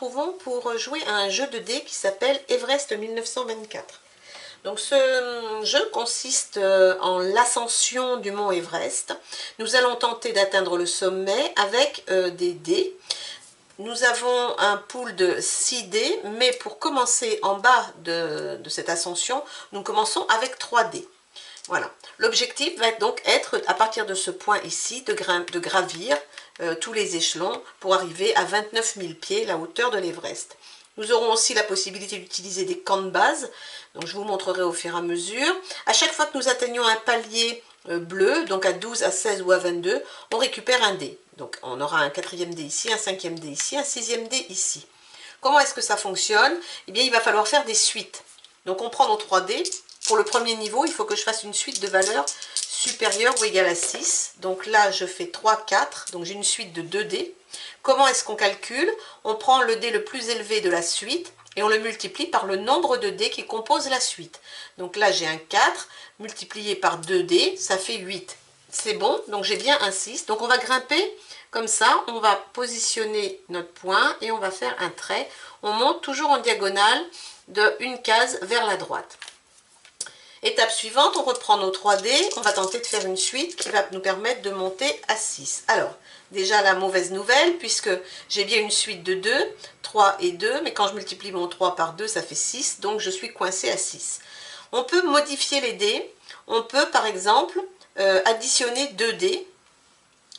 retrouvons pour jouer à un jeu de dés qui s'appelle Everest 1924. Donc ce jeu consiste en l'ascension du mont Everest. Nous allons tenter d'atteindre le sommet avec des dés. Nous avons un pool de 6 dés, mais pour commencer en bas de cette ascension, nous commençons avec 3 dés. Voilà. L'objectif va donc être, à partir de ce point ici, de gravir tous les échelons pour arriver à 29 000 pieds, la hauteur de l'Everest. Nous aurons aussi la possibilité d'utiliser des camps de base, donc je vous montrerai au fur et à mesure. À chaque fois que nous atteignons un palier bleu, donc à 12, à 16 ou à 22, on récupère un dé. Donc on aura un 4e dé ici, un 5e dé ici, un 6e dé ici. Comment est-ce que ça fonctionne? Eh bien, il va falloir faire des suites. Donc on prend nos 3 dés. Pour le premier niveau, il faut que je fasse une suite de valeurs supérieure ou égale à 6. Donc là, je fais 3, 4. Donc j'ai une suite de 2 dés. Comment est-ce qu'on calcule? On prend le dé le plus élevé de la suite et on le multiplie par le nombre de dés qui composent la suite. Donc là, j'ai un 4 multiplié par 2 dés, ça fait 8. C'est bon, donc j'ai bien un 6. Donc on va grimper comme ça, on va positionner notre point et on va faire un trait. On monte toujours en diagonale de une case vers la droite. Étape suivante, on reprend nos 3 dés, on va tenter de faire une suite qui va nous permettre de monter à 6. Alors, déjà la mauvaise nouvelle, puisque j'ai bien une suite de 2, 3 et 2, mais quand je multiplie mon 3 par 2, ça fait 6, donc je suis coincée à 6. On peut modifier les dés, on peut par exemple additionner 2 dés.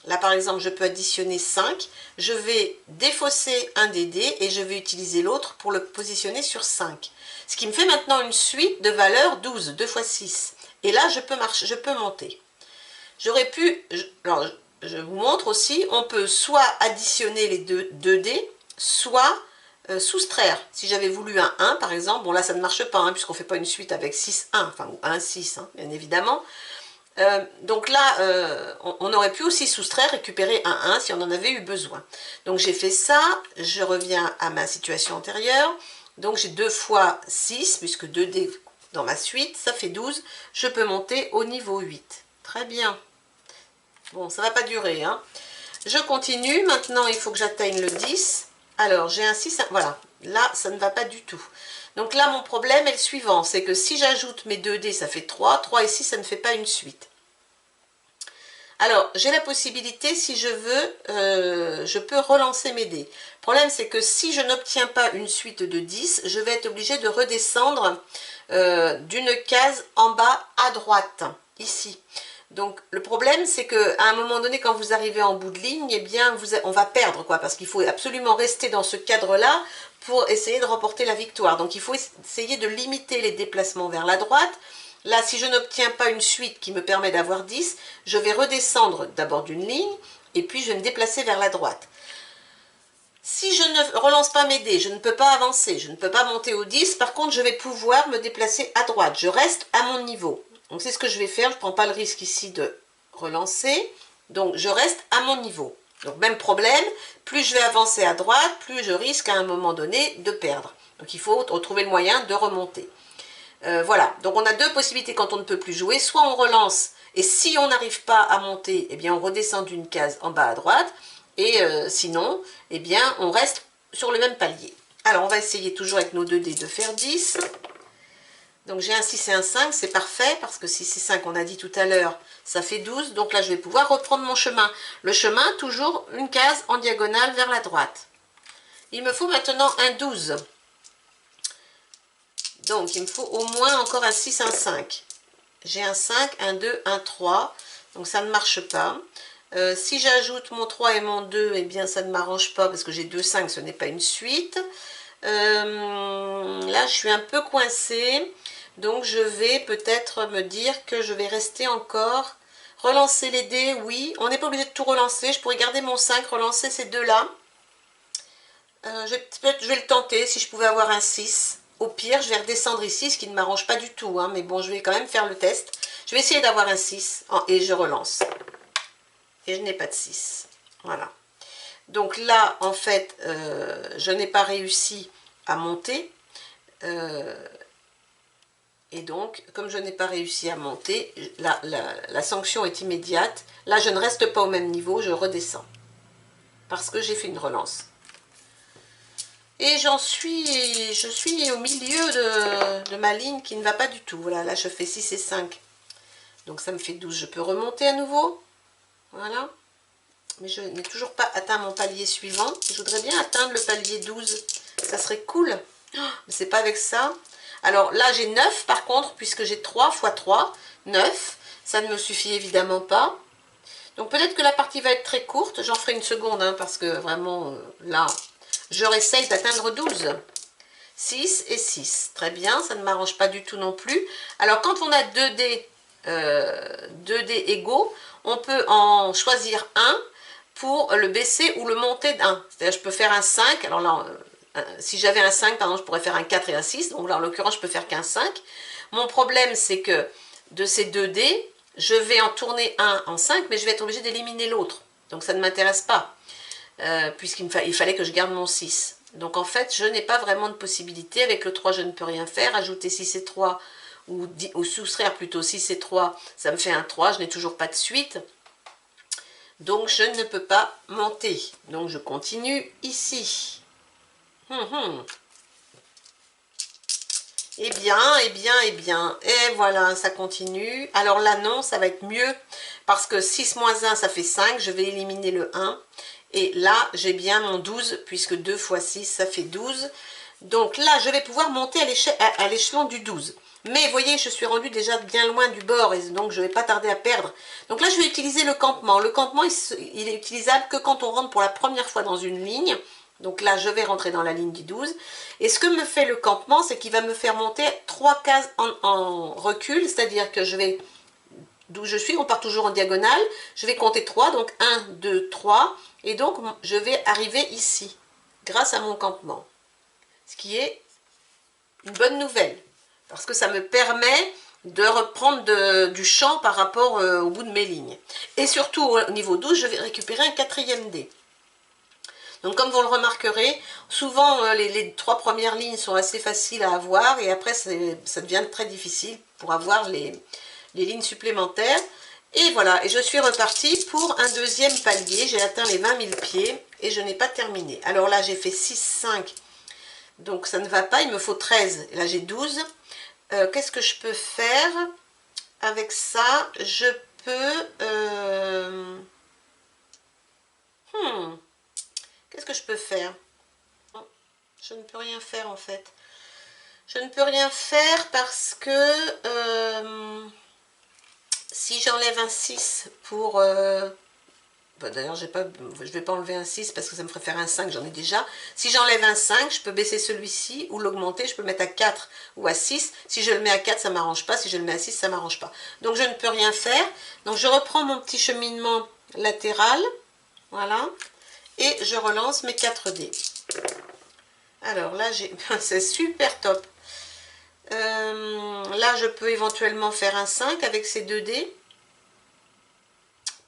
Là par exemple, je peux additionner 5, je vais défausser un des dés et je vais utiliser l'autre pour le positionner sur 5. Ce qui me fait maintenant une suite de valeurs 12, 2 fois 6. Et là, je peux monter. J'aurais pu, alors je vous montre aussi, on peut soit additionner les 2 dés, soit soustraire. Si j'avais voulu un 1 par exemple, bon là ça ne marche pas, hein, puisqu'on ne fait pas une suite avec 6, 1, enfin ou 1, 6, hein, bien évidemment. Donc là, on aurait pu aussi soustraire, récupérer un 1 si on en avait eu besoin. Donc j'ai fait ça, je reviens à ma situation antérieure. Donc j'ai 2 fois 6, puisque 2 dés dans ma suite, ça fait 12. Je peux monter au niveau 8. Très bien. Bon, ça ne va pas durer, hein. Je continue. Maintenant, il faut que j'atteigne le 10. Alors, j'ai un 6. Voilà. Là, ça ne va pas du tout. Donc là, mon problème est le suivant. C'est que si j'ajoute mes 2 dés, ça fait 3. 3 et 6, ça ne fait pas une suite. Alors, j'ai la possibilité, si je veux, je peux relancer mes dés. Le problème, c'est que si je n'obtiens pas une suite de 10, je vais être obligée de redescendre d'une case en bas à droite, ici. Donc, le problème, c'est qu'à un moment donné, quand vous arrivez en bout de ligne, eh bien, on va perdre, quoi, parce qu'il faut absolument rester dans ce cadre-là pour essayer de remporter la victoire. Donc, il faut essayer de limiter les déplacements vers la droite. Là, si je n'obtiens pas une suite qui me permet d'avoir 10, je vais redescendre d'abord d'une ligne, et puis je vais me déplacer vers la droite. Si je ne relance pas mes dés, je ne peux pas avancer, je ne peux pas monter au 10, par contre, je vais pouvoir me déplacer à droite. Je reste à mon niveau. Donc, c'est ce que je vais faire. Je ne prends pas le risque ici de relancer. Donc, je reste à mon niveau. Donc, même problème, plus je vais avancer à droite, plus je risque à un moment donné de perdre. Donc, il faut trouver le moyen de remonter. Voilà, donc on a 2 possibilités quand on ne peut plus jouer. Soit on relance, et si on n'arrive pas à monter, eh bien on redescend d'une case en bas à droite. Et sinon, eh bien on reste sur le même palier. Alors, on va essayer toujours avec nos 2 dés de faire 10. Donc j'ai un 6 et un 5, c'est parfait, parce que 6 et 5, on a dit tout à l'heure, ça fait 12. Donc là, je vais pouvoir reprendre mon chemin. Le chemin, toujours une case en diagonale vers la droite. Il me faut maintenant un 12. Donc, il me faut au moins encore un 6, un 5. J'ai un 5, un 2, un 3. Donc, ça ne marche pas. Si j'ajoute mon 3 et mon 2, eh bien, ça ne m'arrange pas parce que j'ai 2, 5, ce n'est pas une suite. Là, je suis un peu coincée. Donc, je vais peut-être me dire que je vais rester encore. Relancer les dés, oui. On n'est pas obligé de tout relancer. Je pourrais garder mon 5, relancer ces deux-là. Je vais le tenter si je pouvais avoir un 6. Au pire, je vais redescendre ici, ce qui ne m'arrange pas du tout, hein, mais bon, je vais quand même faire le test. Je vais essayer d'avoir un 6 et je relance. Et je n'ai pas de 6. Voilà. Donc là, en fait, je n'ai pas réussi à monter. Et donc, comme je n'ai pas réussi à monter, la sanction est immédiate. Là, je ne reste pas au même niveau, je redescends. Parce que j'ai fait une relance. Et je suis au milieu de ma ligne qui ne va pas du tout. Voilà, là je fais 6 et 5. Donc ça me fait 12. Je peux remonter à nouveau. Voilà. Mais je n'ai toujours pas atteint mon palier suivant. Je voudrais bien atteindre le palier 12. Ça serait cool. Mais c'est pas avec ça. Alors là j'ai 9 par contre, puisque j'ai 3 x 3, 9. Ça ne me suffit évidemment pas. Donc peut-être que la partie va être très courte. J'en ferai une seconde, hein, parce que vraiment, là, je réessaye d'atteindre 12. 6 et 6. Très bien, ça ne m'arrange pas du tout non plus. Alors quand on a 2 dés égaux, on peut en choisir un pour le baisser ou le monter d'un. C'est-à-dire je peux faire un 5. Alors là, si j'avais un 5, par exemple, je pourrais faire un 4 et un 6. Donc là, en l'occurrence, je peux faire qu'un 5. Mon problème, c'est que de ces 2 dés, je vais en tourner un en 5, mais je vais être obligée d'éliminer l'autre. Donc ça ne m'intéresse pas, puisqu'il fallait que je garde mon 6. Donc en fait, je n'ai pas vraiment de possibilité. Avec le 3, je ne peux rien faire. Ajouter 6 et 3, ou soustraire plutôt 6 et 3, ça me fait un 3. Je n'ai toujours pas de suite. Donc je ne peux pas monter. Donc je continue ici. Eh bien, eh bien, eh bien. Et voilà, ça continue. Alors là, non, ça va être mieux. Parce que 6 moins 1, ça fait 5. Je vais éliminer le 1. Et là, j'ai bien mon 12, puisque 2 fois 6, ça fait 12. Donc là, je vais pouvoir monter à l'échelon du 12. Mais vous voyez, je suis rendue déjà bien loin du bord, et donc je ne vais pas tarder à perdre. Donc là, je vais utiliser le campement. Le campement, il est utilisable que quand on rentre pour la première fois dans une ligne. Donc là, je vais rentrer dans la ligne du 12. Et ce que me fait le campement, c'est qu'il va me faire monter 3 cases en recul, c'est-à-dire que je vais, d'où je suis, on part toujours en diagonale, je vais compter 3, donc 1, 2, 3, et donc je vais arriver ici, grâce à mon campement. Ce qui est une bonne nouvelle, parce que ça me permet de reprendre du champ par rapport au bout de mes lignes. Et surtout, au niveau 12, je vais récupérer un 4e dé. Donc comme vous le remarquerez, souvent les 3 premières lignes sont assez faciles à avoir, et après ça devient très difficile pour avoir les lignes supplémentaires. Et voilà, et je suis repartie pour un 2e palier. J'ai atteint les 20 000 pieds et je n'ai pas terminé. Alors là, j'ai fait 6, 5, donc ça ne va pas, il me faut 13. Et là, j'ai 12. Qu'est-ce que je peux faire avec ça? Je peux... Qu'est-ce que je peux faire? Je ne peux rien faire en fait. Je ne peux rien faire parce que si j'enlève un 6 pour... D'ailleurs, je ne vais pas enlever un 6 parce que ça me ferait faire un 5, j'en ai déjà. Si j'enlève un 5, je peux baisser celui-ci ou l'augmenter, je peux le mettre à 4 ou à 6. Si je le mets à 4, ça ne m'arrange pas. Si je le mets à 6, ça ne m'arrange pas. Donc je ne peux rien faire. Donc je reprends mon petit cheminement latéral. Voilà. Et je relance mes 4 dés. Alors là, c'est super top. Là, je peux éventuellement faire un 5 avec ces 2 dés.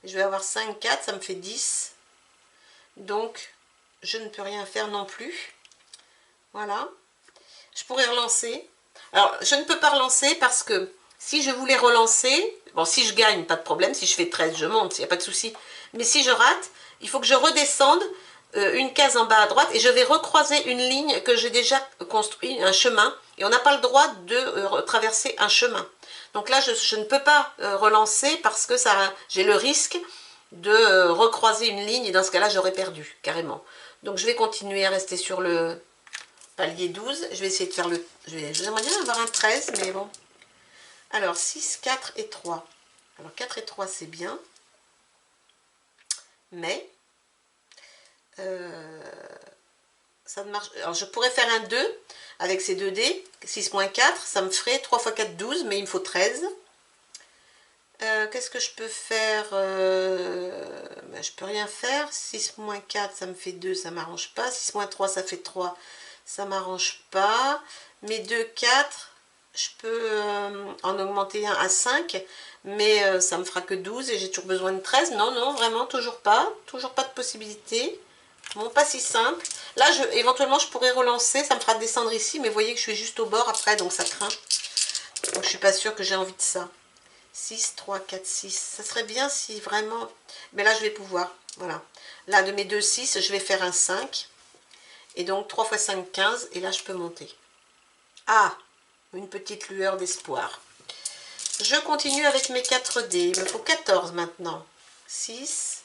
Je vais avoir 5, 4, ça me fait 10. Donc, je ne peux rien faire non plus. Voilà. Je pourrais relancer. Alors, je ne peux pas relancer parce que si je voulais relancer, bon, si je gagne, pas de problème. Si je fais 13, je monte, il n'y a pas de souci. Mais si je rate, il faut que je redescende une case en bas à droite et je vais recroiser une ligne que j'ai déjà construit, un chemin. Et on n'a pas le droit de traverser un chemin. Donc là, je ne peux pas relancer parce que j'ai le risque de recroiser une ligne et dans ce cas-là, j'aurais perdu, carrément. Donc je vais continuer à rester sur le palier 12. Je vais essayer de faire le... J'aimerais bien avoir un 13, mais bon. Alors, 6, 4 et 3. Alors, 4 et 3, c'est bien. Mais... ça ne marche... Alors, je pourrais faire un 2 avec ces 2 dés. 6 moins 4, ça me ferait 3 x 4, 12, mais il me faut 13. Qu'est-ce que je peux faire? Ben, je peux rien faire. 6 moins 4, ça me fait 2, ça m'arrange pas. 6 moins 3, ça fait 3, ça m'arrange pas. Mes 2, 4, je peux en augmenter un à 5, mais ça me fera que 12 et j'ai toujours besoin de 13. Non, non, vraiment, toujours pas de possibilité. Bon, pas si simple. Là, éventuellement, je pourrais relancer, ça me fera descendre ici, mais vous voyez que je suis juste au bord après, donc ça craint. Donc, je suis pas sûre que j'ai envie de ça. 6, 3, 4, 6. Ça serait bien si vraiment... Mais là, je vais pouvoir. Voilà. Là, de mes 2, 6, je vais faire un 5. Et donc 3 x 5, 15. Et là, je peux monter. Ah, une petite lueur d'espoir. Je continue avec mes 4 dés. Il me faut 14 maintenant. 6.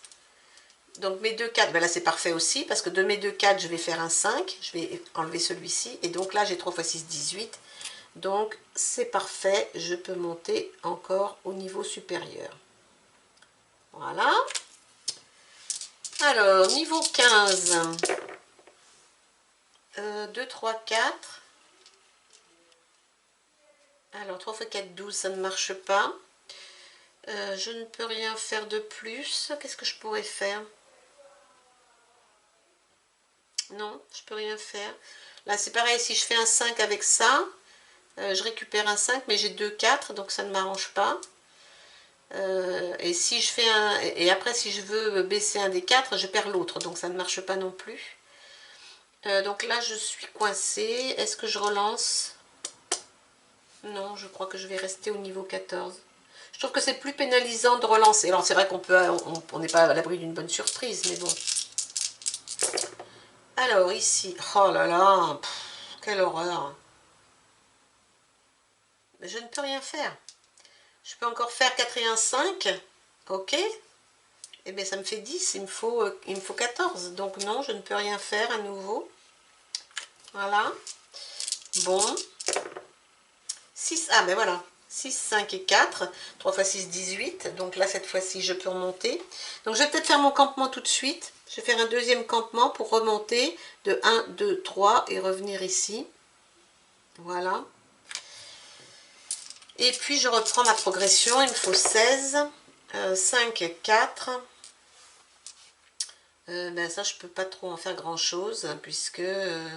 Donc mes 2 4, ben là c'est parfait aussi, parce que de mes 2 4, je vais faire un 5. Je vais enlever celui-ci. Et donc là, j'ai 3 x 6, 18. Donc c'est parfait. Je peux monter encore au niveau supérieur. Voilà. Alors, niveau 15. 2, 3, 4. Alors, 3 x 4, 12, ça ne marche pas. Je ne peux rien faire de plus. Qu'est-ce que je pourrais faire? Non, je peux rien faire. Là, c'est pareil, si je fais un 5 avec ça, je récupère un 5, mais j'ai 2, 4, donc ça ne m'arrange pas. Et si je fais un... Et après, si je veux baisser un des 4, je perds l'autre, donc ça ne marche pas non plus. Donc là, je suis coincée. Est-ce que je relance? Non, je crois que je vais rester au niveau 14. Je trouve que c'est plus pénalisant de relancer. Alors c'est vrai on n'est pas à l'abri d'une bonne surprise, mais bon. Alors ici, oh là là, quelle horreur. Mais je ne peux rien faire. Je peux encore faire 4 et 1, 5. Ok. Et bien ça me fait 10, il me faut 14. Donc non, je ne peux rien faire à nouveau. Voilà. Bon. 6, ah ben voilà. 6, 5 et 4. 3 x 6, 18. Donc là, cette fois-ci, je peux remonter. Donc je vais peut-être faire mon campement tout de suite. Je vais faire un deuxième campement pour remonter de 1, 2, 3 et revenir ici. Voilà. Et puis je reprends ma progression. Il me faut 16, 5 et 4. Ben ça, je peux pas trop en faire grand-chose puisque je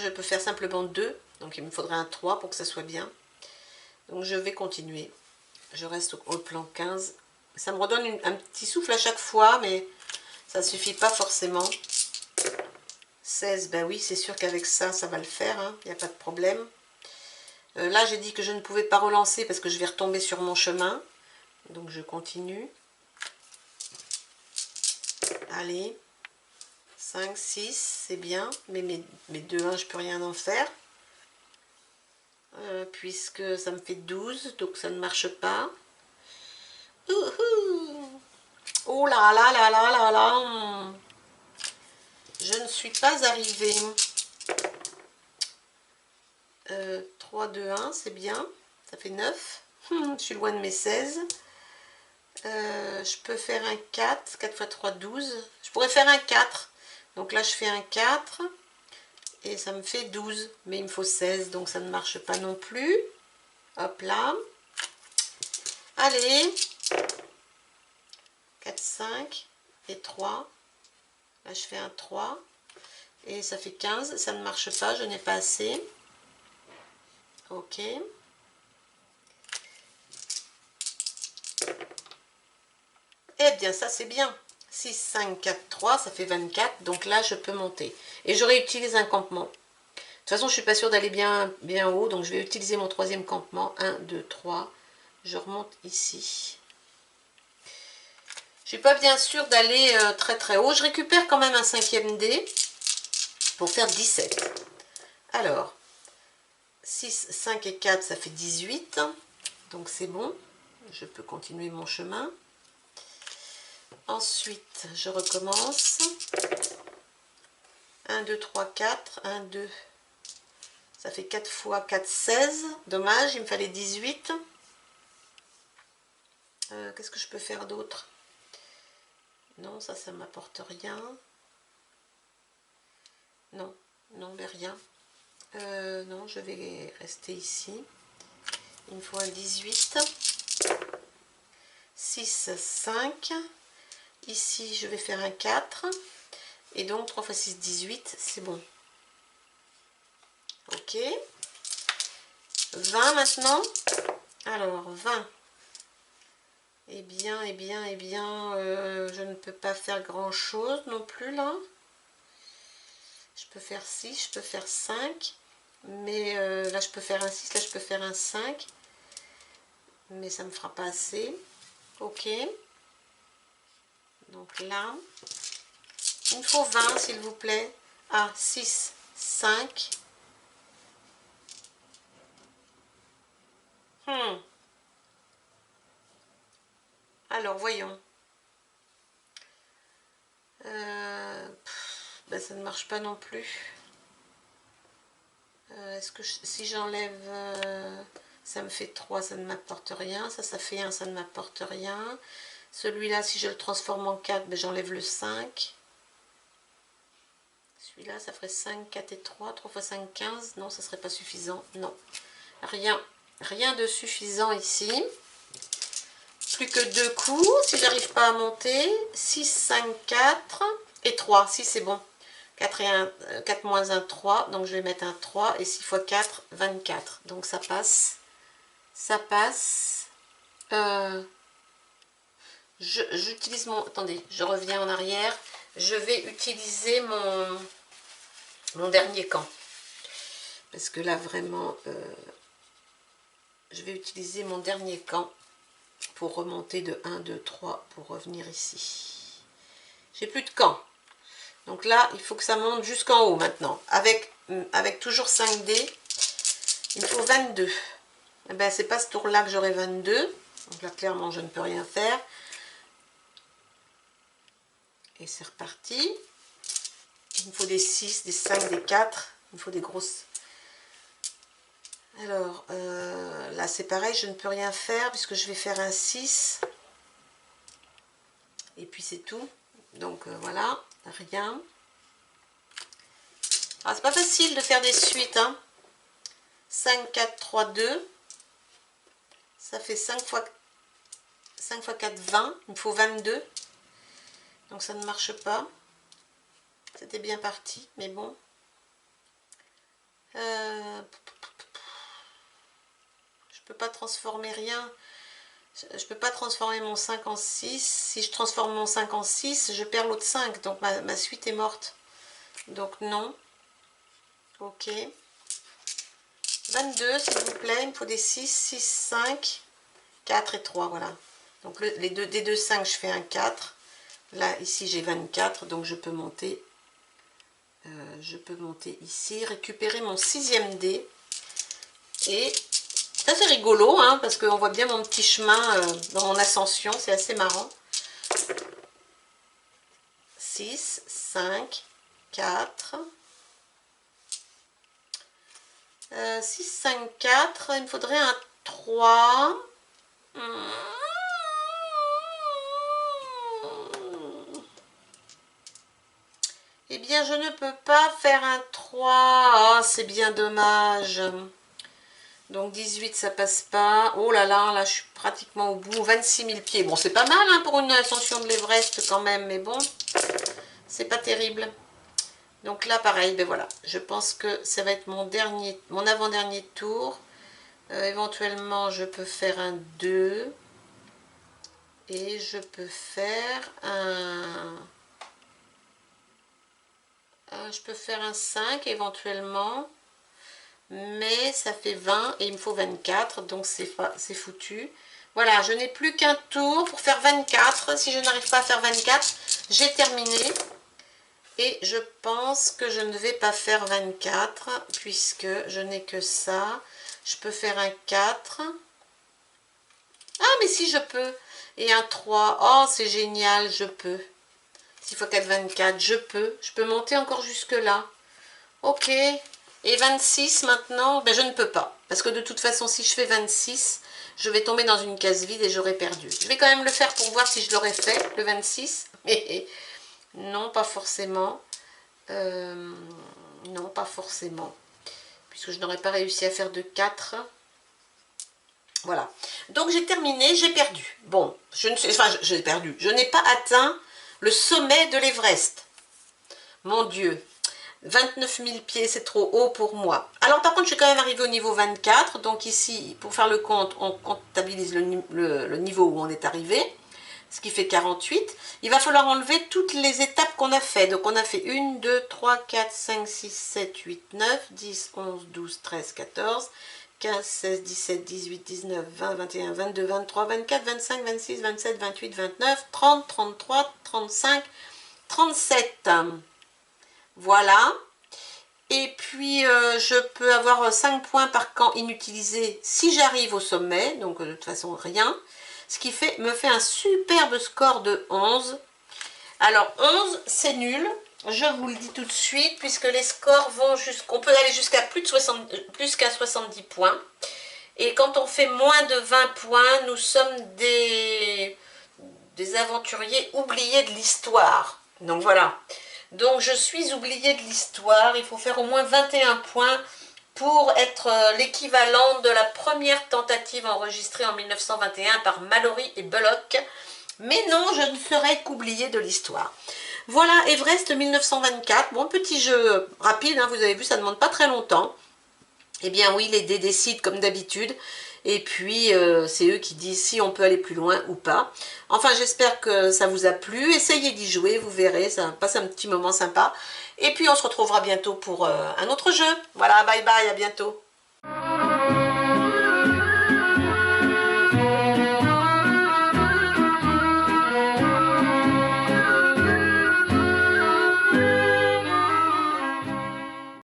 peux faire simplement 2. Donc il me faudrait un 3 pour que ça soit bien. Donc je vais continuer. Je reste au plan 15. Ça me redonne un petit souffle à chaque fois, mais ça ne suffit pas forcément. 16, ben oui, c'est sûr qu'avec ça, ça va le faire. Il n'y a pas de problème. Là, j'ai dit que je ne pouvais pas relancer parce que je vais retomber sur mon chemin. Donc je continue. Allez. 5, 6, c'est bien. Mais mes 2, 1, je ne peux rien en faire. Puisque ça me fait 12, donc ça ne marche pas. Oh là là là là là là. Je ne suis pas arrivée. 3, 2, 1, c'est bien. Ça fait 9. Je suis loin de mes 16. Je peux faire un 4. 4 x 3, 12. Je pourrais faire un 4. Donc là, je fais un 4. Et ça me fait 12. Mais il me faut 16. Donc ça ne marche pas non plus. Hop là. Allez. 4, 5 et 3. Là, je fais un 3. Et ça fait 15. Ça ne marche pas. Je n'ai pas assez. Ok. Eh bien, ça c'est bien. 6, 5, 4, 3, ça fait 24. Donc là, je peux monter. Et je réutilise un campement. De toute façon, je ne suis pas sûre d'aller bien haut. Donc, je vais utiliser mon troisième campement. 1, 2, 3. Je remonte ici. Je ne suis pas bien sûre d'aller très très haut. Je récupère quand même un 5e dé pour faire 17. Alors, 6, 5 et 4, ça fait 18. Donc, c'est bon. Je peux continuer mon chemin. Ensuite, je recommence. 1, 2, 3, 4. 1, 2. Ça fait 4 x 4, 16. Dommage, il me fallait 18. Qu'est-ce que je peux faire d'autre? Non, ça ne m'apporte rien. Non, non, mais rien. Non, je vais rester ici. Il me faut un 18. 6, 5. Ici, je vais faire un 4. Et donc, 3 x 6, 18, c'est bon. Ok. 20 maintenant. Alors, 20. Eh bien, je ne peux pas faire grand-chose non plus, là. Je peux faire 6, je peux faire 5. Mais là, je peux faire un 6, là, je peux faire un 5. Mais ça ne me fera pas assez. Ok. Donc là, Il me faut 20, s'il vous plaît. Ah, 6, 5. Alors, voyons. Ben, ça ne marche pas non plus. Est-ce que si j'enlève... ça me fait 3, ça ne m'apporte rien. Ça fait 1, ça ne m'apporte rien. Celui-là, si je le transforme en 4, ben, j'enlève le 5. Celui-là, ça ferait 5, 4 et 3. 3 fois 5, 15. Non, ça ne serait pas suffisant. Non. Rien de suffisant ici. Plus que 2 coups. Si j'arrive pas à monter. 6, 5, 4 et 3. Si, c'est bon. 4, et 1, 4 moins 1, 3. Donc, je vais mettre un 3. Et 6 fois 4, 24. Donc, ça passe. Ça passe. J'utilise mon... Attendez, je reviens en arrière. Je vais utiliser mon dernier camp. Parce que là, vraiment, je vais utiliser mon dernier camp pour remonter de 1, 2, 3 pour revenir ici. J'ai plus de camp. Donc là, il faut que ça monte jusqu'en haut maintenant. Avec toujours 5 dés, il me faut 22. Eh ben, c'est pas ce tour-là que j'aurai 22. Donc là, clairement, je ne peux rien faire. Et c'est reparti. Il me faut des 6, des 5, des 4. Il me faut des grosses... Alors, là, c'est pareil, je ne peux rien faire puisque je vais faire un 6. Et puis, c'est tout. Donc, voilà, rien. Ah, c'est pas facile de faire des suites, hein. 5, 4, 3, 2. Ça fait 5 fois 4, 20. Il me faut 22. Donc, ça ne marche pas. C'était bien parti, mais bon. Je peux pas transformer rien. Je peux pas transformer mon 5 en 6. Si je transforme mon 5 en 6, je perds l'autre 5. Donc, ma suite est morte. Donc, non. Ok. 22, s'il vous plaît. Il me faut des 6, 6, 5, 4 et 3. Voilà. Donc, des deux 5, je fais un 4. Là, ici, j'ai 24. Donc, je peux monter ici. Récupérer mon 6e dé. Et ça, c'est rigolo, hein, parce qu'on voit bien mon petit chemin dans mon ascension. C'est assez marrant. 6, 5, 4... 6, 5, 4, il me faudrait un 3. Eh bien, je ne peux pas faire un 3. Ah, c'est bien dommage. Donc, 18, ça passe pas. Oh là là, je suis pratiquement au bout. 26 000 pieds. Bon, c'est pas mal hein, pour une ascension de l'Everest quand même, mais bon, c'est pas terrible. Donc là, pareil, ben voilà. Je pense que ça va être mon avant-dernier tour. Éventuellement, je peux faire un 2. Et je peux faire je peux faire un 5 éventuellement. Mais ça fait 20 et il me faut 24. Donc c'est foutu. Voilà, je n'ai plus qu'un tour pour faire 24. Si je n'arrive pas à faire 24, j'ai terminé. Et je pense que je ne vais pas faire 24 puisque je n'ai que ça. Je peux faire un 4. Ah, mais si je peux. Et un 3. Oh, c'est génial, je peux. 6 x 4, 24. Je peux monter encore jusque là. Ok. Et 26 maintenant, ben, je ne peux pas. Parce que de toute façon, si je fais 26, je vais tomber dans une case vide et j'aurai perdu. Je vais quand même le faire pour voir si je l'aurais fait, le 26. Mais non, pas forcément. Non, pas forcément. Puisque je n'aurais pas réussi à faire de 4. Voilà. Donc j'ai terminé, j'ai perdu. Bon, j'ai perdu. Je n'ai pas atteint le sommet de l'Everest. Mon Dieu. 29 000 pieds, c'est trop haut pour moi. Alors par contre, je suis quand même arrivée au niveau 24. Donc ici, pour faire le compte, on comptabilise le niveau où on est arrivé. Ce qui fait 48. Il va falloir enlever toutes les étapes qu'on a fait. Donc on a fait 1, 2, 3, 4, 5, 6, 7, 8, 9, 10, 11, 12, 13, 14, 15, 16, 17, 18, 19, 20, 21, 22, 23, 24, 25, 26, 27, 28, 29, 30, 33, 35, 37. Voilà. Et puis, je peux avoir 5 points par camp inutilisé si j'arrive au sommet. Donc, de toute façon, rien. Ce qui me fait un superbe score de 11. Alors, 11, c'est nul. Je vous le dis tout de suite, puisque les scores vont jusqu'on peut aller jusqu'à plus qu'à 70 points. Et quand on fait moins de 20 points, nous sommes des aventuriers oubliés de l'histoire. Donc voilà. Donc je suis oublié de l'histoire. Il faut faire au moins 21 points pour être l'équivalent de la première tentative enregistrée en 1921 par Mallory et Bullock. Mais non, je ne serai qu'oublié de l'histoire. Voilà, Everest 1924. Bon, petit jeu rapide, hein, vous avez vu, ça ne demande pas très longtemps. Eh bien oui, les dés décident comme d'habitude. Et puis, c'est eux qui disent si on peut aller plus loin ou pas. Enfin, j'espère que ça vous a plu. Essayez d'y jouer, vous verrez, ça passe un petit moment sympa. Et puis, on se retrouvera bientôt pour un autre jeu. Voilà, bye bye, à bientôt.